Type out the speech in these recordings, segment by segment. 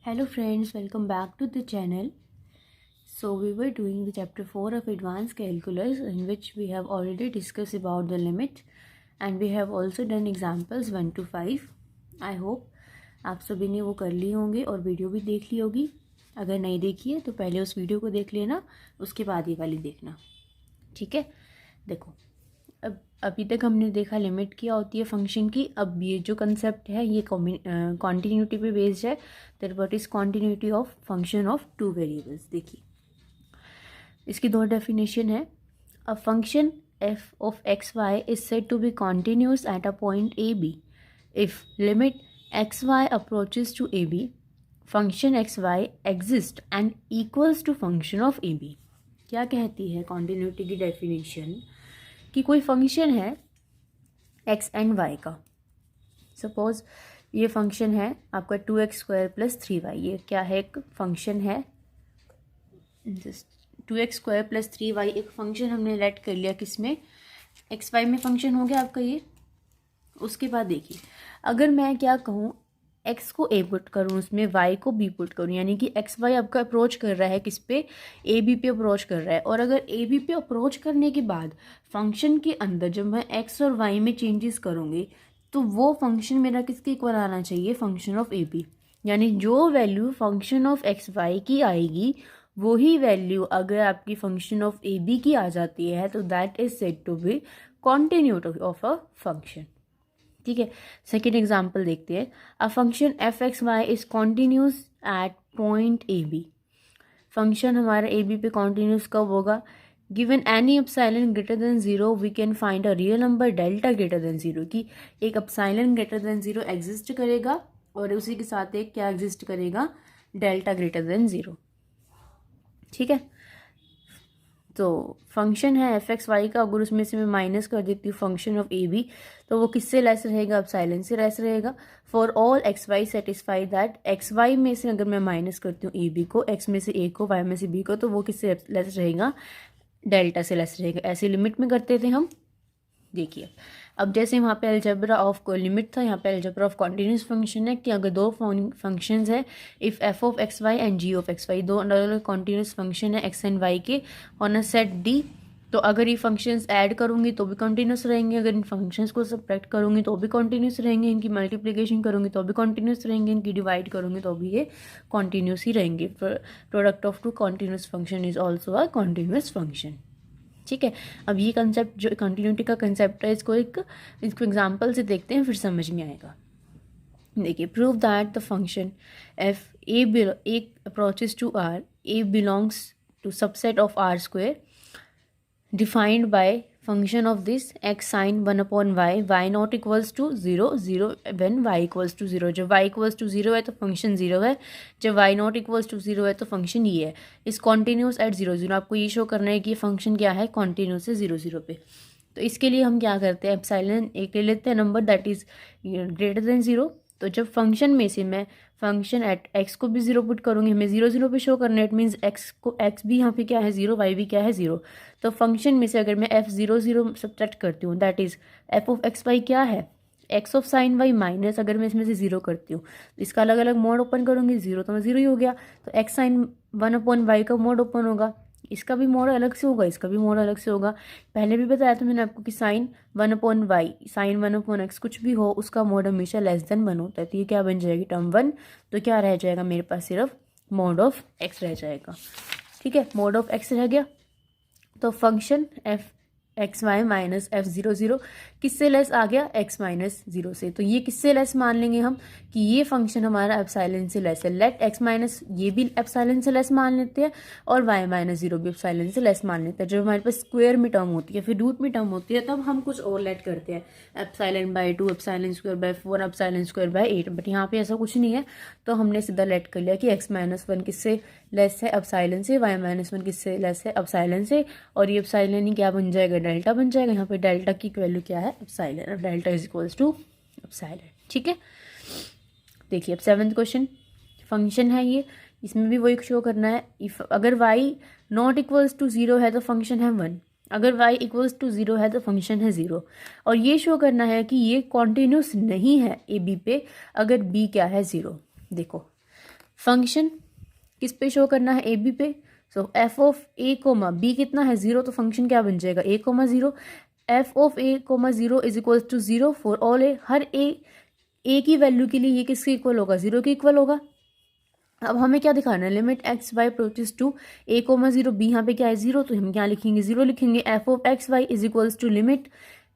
Hello friends, welcome back to the channel. So we were doing the chapter 4 of advanced calculus, in which we have already discussed about the limit and we have also done examples 1 to 5. I hope आप सभी ने वो कर ली होंगे और video भी देख ली होगी. अगर नहीं देखी है तो पहले उस वीडियो को देख लेना, उसके बाद ये वाली देखना. ठीक है, देखो अब अभी तक हमने देखा लिमिट क्या होती है फंक्शन की. अब ये जो कंसेप्ट है ये कॉन्टीन्यूटी पे बेस्ड है. That what is continuity of function of two variables. देखिए इसकी दो डेफिनेशन है. A function F of x Y is said to be continuous at a point A B if limit x Y approaches to A B function X Y exist and equals to function of A B. क्या कहती है continuity की definition कि कोई function है X and Y का. Suppose ये function है आपका 2x² + 3y. ये क्या है, एक फंक्शन है. 2x² + 3y एक फंक्शन हमने लेट कर लिया किसमें, एक्स वाई में फंक्शन हो गया आपका ये. उसके बाद देखिए अगर मैं क्या कहूँ, एक्स को ए पुट करूँ, उसमें वाई को बी पुट करूँ, यानी कि एक्स वाई आपका अप्रोच कर रहा है किस पे, ए बी पे अप्रोच कर रहा है. और अगर ए बी पे अप्रोच करने के बाद फंक्शन के अंदर जब मैं एक्स और वाई में चेंजेस करूँगी तो वो फंक्शन मेरा किसके इक्वल आना चाहिए, फंक्शन ऑफ ए बी. यानी जो value function of x Y की आएगी वही वैल्यू अगर आपकी फंक्शन ऑफ ए बी की आ जाती है तो that is said to be continuity of a function. ठीक है, सेकेंड एग्जाम्पल देखते हैं. A function F x Y is continuous at point A B. Function हमारा ए बी पे कॉन्टिन्यूस कब होगा, given any epsilon greater than 0 we can find a real number delta greater than 0. कि एक epsilon greater than 0 exist करेगा और उसी के साथ एक क्या एग्जिस्ट करेगा, डेल्टा ग्रेटर देन 0. ठीक है, तो फंक्शन है एफ एक्स वाई का, अगर उसमें से मैं माइनस कर देती हूँ फंक्शन ऑफ ए बी तो वो किससे लेस रहेगा, एप्सिलॉन से लेस रहेगा. For all X Y satisfy that X Y में से अगर मैं माइनस करती हूँ ए बी को, एक्स में से ए को, वाई में से बी को, तो वो किससे लेस रहेगा, डेल्टा से लेस रहेगा. ऐसे लिमिट में करते थे हम. देखिए अब जैसे वहाँ पे अलजेब्रा ऑफ लिमिट था, यहाँ पे अलजेब्रा ऑफ कॉन्टिन्यूस फंक्शन है कि अगर दो फंक्शंस है, if F of x Y and G of x Y दो अलग अलग कॉन्टिन्यूस फंक्शन है एक्स एंड वाई के ऑन अ सेट डी, तो अगर ये फंक्शंस ऐड करूँगी तो भी कंटिन्यूस रहेंगे, अगर इन फंक्शंस को सब्ट्रैक्ट करूँगी तो भी कंटिन्यूस रहेंगे, इनकी मल्टीप्लिकेशन करूँगी तो भी कंटिन्यूस रहेंगे, इनकी डिवाइड करूँगी तो भी ये कंटिन्यूस ही रहेंगे. Product of two continuous function is also a continuous function. ठीक है, अब ये कंसेप्ट जो कंटिन्यूटी का कंसेप्ट है इसको एग्जांपल से देखते हैं, फिर समझ में आएगा. देखिए prove that the function F A approaches to R, A belongs to subset of R square defined by function of this X sine 1/y, y not equals to 0 0 when y equals to 0. जब y equals to 0 है तो function 0 है, जब y not equals to 0 है तो function ये है. इस कॉन्टिन्यूस एट 0 0 आपको ये शो करना है कि ये फंक्शन क्या है, कॉन्टिन्यूस है 0 0 पे. तो इसके लिए हम क्या करते हैं, एप्सिलॉन एक ले लेते हैं number that is greater than 0. तो जब फंक्शन में से मैं फंक्शन एट एक्स को भी 0 पुट करूँगी, हमें 0 0 पे शो करना है, इट मीन्स एक्स भी यहाँ पे क्या है 0, वाई भी क्या है 0. तो फंक्शन में से अगर मैं एफ 0 0 सब्ट्रैक्ट करती हूँ that is f of x y क्या है, x of sine y minus अगर मैं इसमें से 0 करती हूँ, इसका अलग अलग मोड ओपन करूँगी, 0 तो 0 ही हो गया. तो एक्स साइन 1/y का मोड ओपन होगा, इसका भी मोड अलग से होगा, इसका भी मोड अलग से होगा. पहले भी बताया था मैंने आपको कि साइन 1/y, साइन 1/x कुछ भी हो उसका मोड हमेशा लेस देन 1 होता है. तो ये क्या बन जाएगी, टर्म 1. तो क्या रह जाएगा मेरे पास, सिर्फ मोड ऑफ एक्स रह जाएगा. ठीक है, मोड ऑफ एक्स रह गया. तो function F x y minus f 0 0 किससे लेस आ गया, एक्स माइनस 0 से. तो ये किससे लेस मान लेंगे हम कि ये फंक्शन हमारा एप्सिलॉन से लेस है. लेट एक्स माइनस ये भी एप्सिलॉन से लेस मान लेते हैं और वाई माइनस 0 भी एप्सिलॉन से लेस मान लेते हैं. जब हमारे पास स्क्वायर में टर्म होती है, फिर रूट में टर्म होती है, तब हम कुछ और लेट करते हैं, epsilon by 2, epsilon square by 4, epsilon square by 8. But यहाँ पे ऐसा कुछ नहीं है, तो हमने सीधा लेट कर लिया कि एक्स माइनस 1 किससे लेस है, एप्सिलॉन से, वाई माइनस 1 किससे लेस है, एप्सिलॉन से. और ये एप्सिलॉन ही क्या बन जाएगा, डेल्टा बन जाएगा. यहाँ पे डेल्टा की वैल्यू क्या है, epsilon. Delta is equals to epsilon. ठीक है, देखिए अब 7th क्वेश्चन, फंक्शन है ये, इसमें भी वही शो करना है. इफ अगर y नॉट इक्वल्स टू 0 है तो फंक्शन है 1, अगर y इक्वल्स टू 0 है तो फंक्शन है 0. और ये शो करना है कि ये कॉन्टिन्यूस नहीं है ए बी पे अगर b क्या है 0. देखो फंक्शन किस पे शो करना है, ए बी पे। So F of A comma B कितना है 0, तो फंक्शन क्या बन जाएगा A comma 0। F of A comma 0 is equal to 0 for all A, हर ए की वैल्यू के लिए ये किसके इक्वल होगा 0 के इक्वल होगा। अब हमें क्या दिखाना है, limit x Y approaches to a comma 0, b यहाँ पे क्या है 0, तो हम क्या लिखेंगे 0 लिखेंगे। F of x Y is equals to limit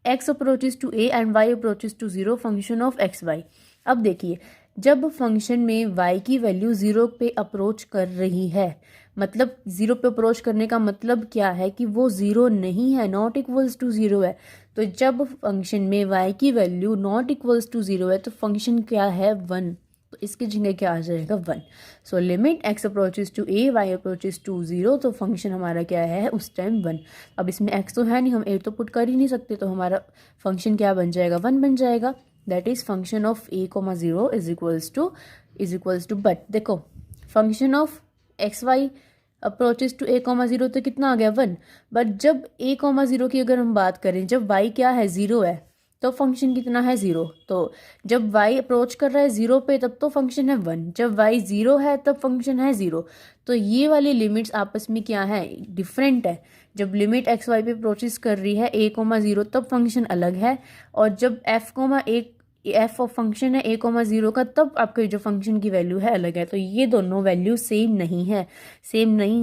x approaches to a and y approaches to 0 function of x y. अब देखिए जब फंक्शन में y की वैल्यू 0 पे अप्रोच कर रही है, मतलब 0 पे अप्रोच करने का मतलब क्या है कि वो 0 नहीं है, नॉट इक्वल्स टू 0 है। तो जब फंक्शन में y की वैल्यू नॉट इक्वल्स टू 0 है तो फंक्शन क्या है 1, तो इसकी जगह क्या आ जाएगा 1। So limit x approaches to a y approaches to 0, तो फंक्शन हमारा क्या है उस टाइम 1। अब इसमें x तो है नहीं, हम a तो पुट कर ही नहीं सकते, तो हमारा फंक्शन क्या बन जाएगा 1 बन जाएगा। That is function of a comma 0 is equals to but देखो function of x Y approaches to a comma 0 तो कितना आ गया 1। बट जब a कोमा 0 की अगर हम बात करें, जब y क्या है 0 है तो फंक्शन कितना है 0। तो जब y अप्रोच कर रहा है 0 पे तब तो फंक्शन है 1, जब y 0 है तब फंक्शन है 0। तो ये वाली लिमिट्स आपस में क्या है डिफरेंट है। जब लिमिट एक्स वाई पे अप्रोचेस कर रही है a कोमा 0 तब फंक्शन अलग है, और जब एफ ऑफ फंक्शन है a कोमा 0 का तब आपके जो फंक्शन की वैल्यू है अलग है। तो ये दोनों वैल्यू सेम नहीं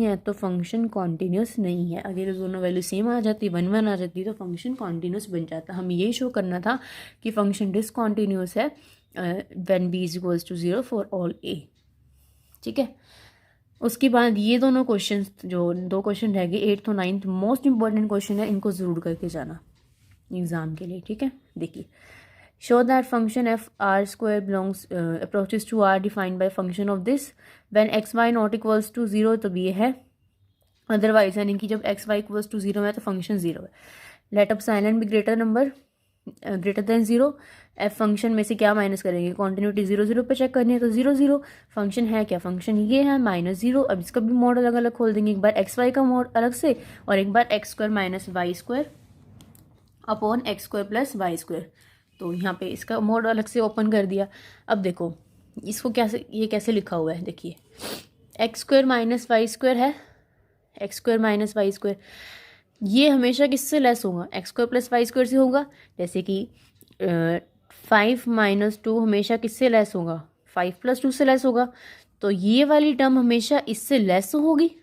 है तो फंक्शन कॉन्टिन्यूस नहीं है। अगर ये दोनों वैल्यू सेम आ जाती 1 1 आ जाती तो फंक्शन कॉन्टिन्यूस बन जाता। हमें ये शो करना था कि फंक्शन डिसकॉन्टिन्यूस है when b is equals to 0 for all a। ठीक है, उसके बाद ये दोनों क्वेश्चन जो 2 क्वेश्चन रह गए 8th और 9th मोस्ट इंपॉर्टेंट क्वेश्चन है, इनको ज़रूर करके जाना एग्जाम के लिए। ठीक है, देखिए show that function f r square belongs approaches to r defined by function of this when x y not equals to 0, तो ये है अदरवाइज, यानी कि जब x y इक्वल्स टू 0 है तो फंक्शन 0 है। लेट एप्सिलॉन भी ग्रेटर देन 0। एफ फंक्शन में से क्या माइनस करेंगे, कॉन्टिन्यूटी 0 0 पे चेक करनी है तो 0 0। फंक्शन है क्या, फंक्शन ये है -0। अब इसका भी मोड अलग अलग खोल देंगे, एक बार एक्स वाई का मोड अलग से और एक बार X square minus Y square upon X square plus Y square. तो यहाँ पे इसका मोड अलग से ओपन कर दिया। अब देखो इसको कैसे लिखा हुआ है, देखिए X square minus Y square है, X square minus Y square ये हमेशा किससे लेस होगा, X square plus Y square से होगा। जैसे कि 5 माइनस 2 हमेशा किससे लेस होगा, 5 प्लस 2 से लेस होगा। तो ये वाली टर्म हमेशा इससे लेस होगी।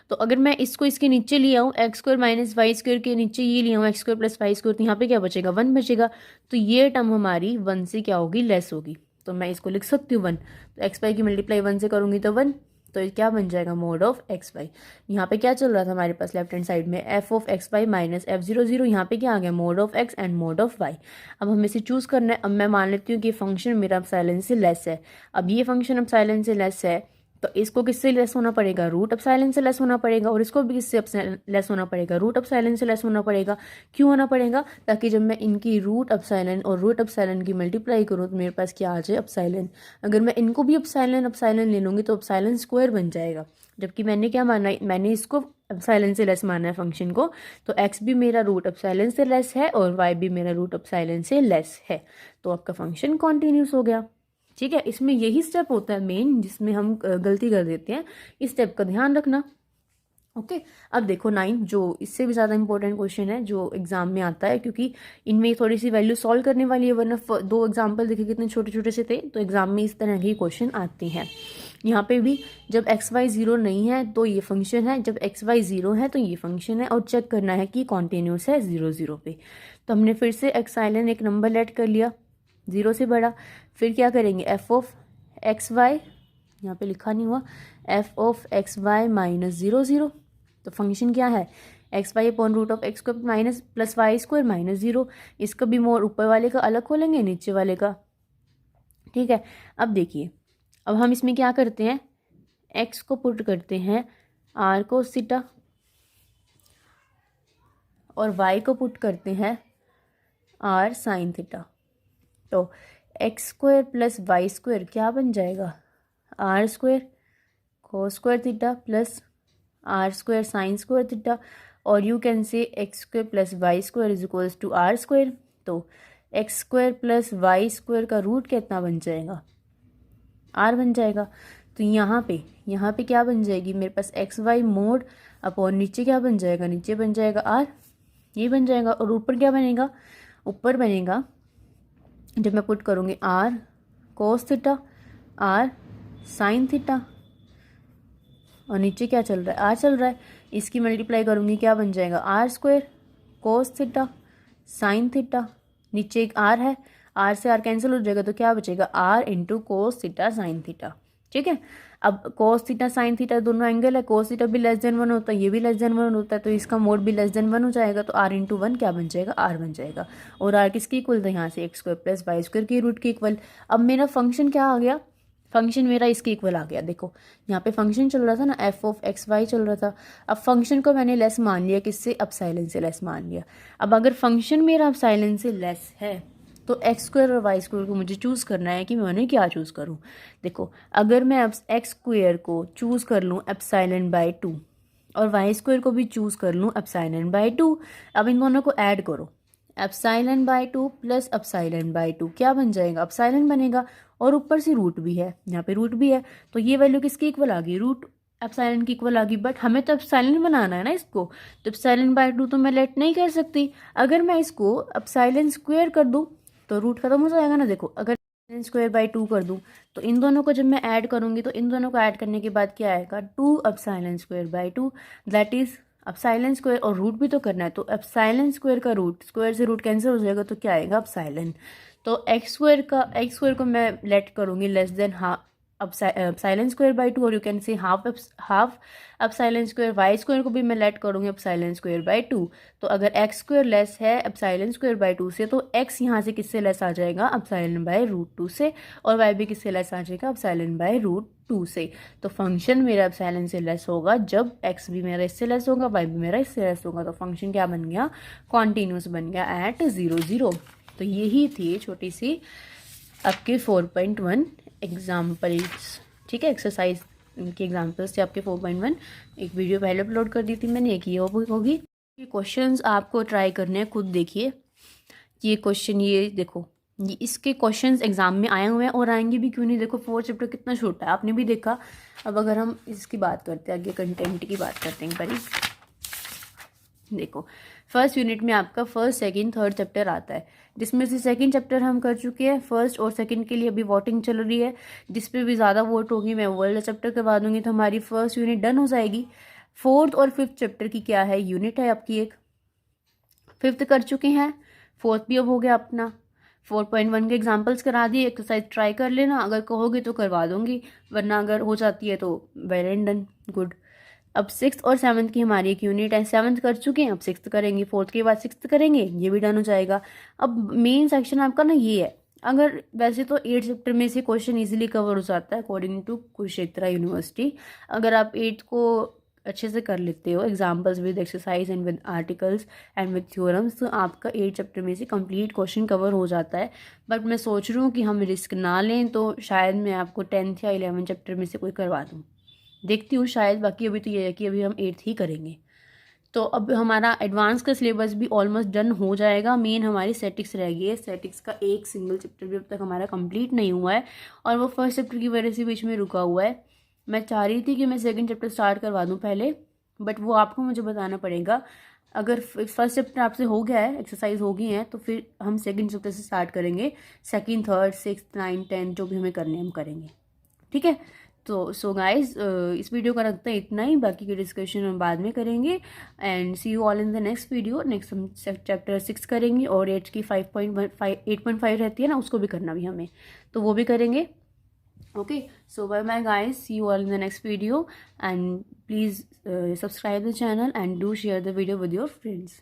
तो अगर मैं इसको इसके नीचे ले आऊँ, x square minus Y square के नीचे ये ले आऊँ x square plus Y square, तो यहाँ पे क्या बचेगा 1 बचेगा। तो ये टर्म हमारी 1 से क्या होगी, लेस होगी। तो मैं इसको लिख सकती हूँ 1। तो एक्स वाई की मल्टीप्लाई 1 से करूँगी तो 1, तो ये क्या बन जाएगा मोड ऑफ एक्स वाई। यहाँ पे क्या चल रहा था हमारे पास लेफ्ट हैंड साइड में f of x y minus f00, यहाँ पे क्या आ गया mod of x and mod of y. अब हमें से चूज़ करना है। अब मैं मान लेती हूँ कि फंक्शन मेरा एप्सिलॉन से लेस है। अब ये फंक्शन एप्सिलॉन से लेस है तो इसको किससे लेस होना पड़ेगा, रूट एप्सिलॉन से लेस होना पड़ेगा, और इसको भी किससे लेस होना पड़ेगा, रूट एप्सिलॉन से लेस होना पड़ेगा। क्यों होना पड़ेगा, ताकि जब मैं इनकी रूट एप्सिलॉन और रूट एप्सिलॉन की मल्टीप्लाई करूँ तो मेरे पास क्या आ जाए एप्सिलॉन। अगर मैं इनको भी एप्सिलॉन ले लूँगी तो एप्सिलॉन स्क्वायर बन जाएगा। जबकि मैंने क्या माना, मैंने इसको एप्सिलॉन से लेस माना है फंक्शन को, तो एक्स भी मेरा रूट एप्सिलॉन से लेस है और वाई भी मेरा रूट एप्सिलॉन से लेस है, तो आपका फंक्शन कॉन्टिन्यूस हो गया। ठीक है, इसमें यही स्टेप होता है मेन जिसमें हम गलती कर देते हैं, इस स्टेप का ध्यान रखना। ओके, अब देखो 9 जो इससे भी ज़्यादा इंपॉर्टेंट क्वेश्चन है जो एग्जाम में आता है, क्योंकि इनमें थोड़ी सी वैल्यू सॉल्व करने वाली है, वरना 2 एग्जाम्पल देखे कितने छोटे छोटे से थे, तो एग्जाम में इस तरह के क्वेश्चन आते हैं। यहाँ पे भी जब एक्स वाई 0 नहीं है तो ये फंक्शन है, जब एक्स वाई 0 है तो ये फंक्शन है, और चेक करना है कि कॉन्टिन्यूस है 0 0 पे। तो हमने फिर से एप्सिलॉन एक नंबर लेट कर लिया 0 से बड़ा। फिर क्या करेंगे, एफ ऑफ एक्स वाई, यहाँ पे लिखा नहीं हुआ, f of x y minus 0 0। तो फंक्शन क्या है, x y upon root of x square minus plus Y square minus 0। इसका भी मोड ऊपर वाले का अलग खोलेंगे, नीचे वाले का। ठीक है, अब देखिए, अब हम इसमें क्या करते हैं, एक्स को पुट करते हैं आर कोस थीटा और वाई को पुट करते हैं आर साइन थीटा। तो X square plus Y square क्या बन जाएगा, are square cos square theta plus R square sine square theta, और you can say x square plus Y square is equals to R square. तो X square plus Y square का root कितना बन जाएगा, are बन जाएगा। तो यहाँ पे क्या बन जाएगी मेरे पास एक्स वाई मोड अपॉन नीचे क्या बन जाएगा, नीचे बन जाएगा आर, ये बन जाएगा। और ऊपर क्या बनेगा, ऊपर बनेगा जब मैं पुट करूँगी r cos theta, r sine theta, और नीचे क्या चल रहा है, आर चल रहा है। इसकी मल्टीप्लाई करूँगी क्या बन जाएगा, are square cos theta sine theta, नीचे एक आर है, आर से आर कैंसिल हो जाएगा तो क्या बचेगा, r into cos theta sine theta. ठीक है, अब कोस थीटा साइन थीटा दोनों एंगल है, कोस थीटा भी लेस देन 1 होता है, ये भी लेस देन 1 होता है, तो इसका मोड भी लेस देन 1 हो जाएगा। तो आर इंटू 1 क्या बन जाएगा, आर बन जाएगा। और आर किसकी इक्वल था, यहाँ से x square plus Y square की रूट की इक्वल। अब मेरा फंक्शन क्या आ गया, फंक्शन मेरा इसके इक्वल आ गया। देखो यहाँ पे फंक्शन चल रहा था ना, एफ ऑफ एक्स वाई चल रहा था। अब फंक्शन को मैंने लेस मान लिया, किससे, एप्सिलॉन से लेस मान लिया। अब अगर फंक्शन मेरा एप्सिलॉन से लेस है तो एक्स स्क्वायर और वाई स्क्वायर को मुझे चूज़ करना है कि मैं उन्हें क्या चूज़ करूँ। देखो अगर मैं अब एक्स स्क्वायर को चूज़ कर लूँ एप्सिलॉन बाय 2 और वाई स्क्वायर को भी चूज़ कर लूँ एप्सिलॉन बाय 2, अब इन दोनों को ऐड करो, epsilon bye 2 plus epsilon bye 2 क्या बन जाएगा, एप्सिलॉन बनेगा। और ऊपर से रूट भी है, यहाँ पे रूट भी है, तो ये वैल्यू किसकी इक्वल आ गई, रूट एप्सिलॉन की इक्वल आ गई। बट हमें तो एप्सिलॉन बनाना है ना इसको, तो एप्सिलॉन बाय 2 तो मैं लेट नहीं कर सकती। अगर मैं इसको एप्सिलॉन स्क्वायर कर दूँ तो रूट खत्म हो जाएगा ना। देखो अगर एप्सिलॉन स्क्वायर बाय 2 कर दूँ तो इन दोनों को जब मैं ऐड करूँगी तो इन दोनों को ऐड करने के बाद क्या आएगा, 2 epsilon square by 2 that is epsilon square, और रूट भी तो करना है, तो एप्सिलॉन स्क्वायर का रूट, स्क्वायर से रूट कैंसिल हो जाएगा तो क्या आएगा, एप्सिलॉन। तो एक्स स्क्वायर को मैं लेट करूँगी less than half epsilon square by 2, और you can say half epsilon square. Y square को भी मैं लेट करूँगी एप्सिलॉन स्क्वायर बाय 2। तो अगर एक्स स्क्वायर लेस है एप्सिलॉन स्क्वायर बाय 2 से, तो एक्स यहाँ से किससे लेस आ जाएगा, एप्सिलॉन बाय रूट 2 से, और वाई भी किससे लेस आ जाएगा, एप्सिलॉन बाय रूट 2 से। तो फंक्शन मेरा एप्सिलॉन से लेस होगा जब एक्स भी मेरा इससे लेस होगा, वाई भी मेरा इससे लेस होगा। तो फंक्शन क्या बन गया, कॉन्टिन्यूस बन गया एट 0 0। तो यही थी छोटी सी आपके 4.1 एग्जाम्पल्स। ठीक है, एक्सरसाइज के एग्जाम्पल्स थे आपके 4.1। एक वीडियो पहले अपलोड कर दी थी मैंने, एक ये होगी। ये क्वेश्चंस आपको ट्राई करने हैं, खुद देखिए ये क्वेश्चन, ये देखो ये इसके क्वेश्चंस एग्जाम में आए हुए हैं और आएंगे भी, क्यों नहीं। देखो 4 चैप्टर कितना छोटा है, आपने भी देखा। अब अगर हम इसकी बात करते हैं, आगे कंटेंट की बात करते हैं परी। देखो फर्स्ट यूनिट में आपका फर्स्ट सेकंड थर्ड चैप्टर आता है, जिसमें से सेकंड चैप्टर हम कर चुके हैं। फर्स्ट और सेकंड के लिए अभी वोटिंग चल रही है, जिस पे भी ज़्यादा वोट होगी मैं वर्ल्ड चैप्टर करवा दूंगी, तो हमारी फर्स्ट यूनिट डन हो जाएगी। फोर्थ और फिफ्थ चैप्टर की क्या है, यूनिट है आपकी एक। फिफ्थ कर चुके हैं, फोर्थ भी अब हो गया अपना। 4.1 के एग्जाम्पल्स करा दिए, एक्सरसाइज ट्राई कर लेना, अगर कहोगे तो करवा दूंगी, वरना अगर हो जाती है तो वेल एंड डन, गुड। अब सिक्स और सेवन्थ की हमारी एक यूनिट है, सेवन्थ कर चुके हैं, अब सिक्स्थ करेंगे, फोर्थ के बाद सिक्स्थ करेंगे, ये भी डन हो जाएगा। अब मेन सेक्शन आपका ना ये है, अगर वैसे तो 8 चैप्टर में से क्वेश्चन इजीली कवर हो जाता है अकॉर्डिंग टू कुरुक्षेत्र यूनिवर्सिटी। अगर आप 8 को अच्छे से कर लेते हो, examples with exercise and with articles and with theorems, तो आपका 8 चैप्टर में से कंप्लीट क्वेश्चन कवर हो जाता है। बट मैं सोच रही हूँ कि हम रिस्क ना लें, तो शायद मैं आपको 10th या 11th चैप्टर में से कोई करवा दूँ, देखती हूँ शायद। बाकी अभी तो ये है कि अभी हम 8th ही करेंगे। तो अब हमारा एडवांस का सिलेबस भी ऑलमोस्ट डन हो जाएगा। मेन हमारी स्टैटिक्स रह गई है, स्टैटिक्स का एक सिंगल चैप्टर भी अब तक हमारा कंप्लीट नहीं हुआ है, और वो फर्स्ट चैप्टर की वजह से बीच में रुका हुआ है। मैं चाह रही थी कि मैं सेकंड चैप्टर स्टार्ट करवा दूं पहले, बट वो आपको मुझे बताना पड़ेगा। अगर फर्स्ट चैप्टर आपसे हो गया है, एक्सरसाइज हो गई है, तो फिर हम सेकंड चैप्टर से स्टार्ट करेंगे। सेकंड थर्ड सिक्स्थ 9 10 जो भी हमें करने हम करेंगे, ठीक है। तो सो गाइज इस वीडियो का रखते हैं इतना ही, बाकी की डिस्कशन हम बाद में करेंगे। And see you all in the next video. Next हम चैप्टर 6 करेंगे, और 8 की 8.5 रहती है ना, उसको भी करना भी हमें, तो वो भी करेंगे। Okay, so bye bye guys, see you all in the next video, and please subscribe the channel and do share the video with your friends.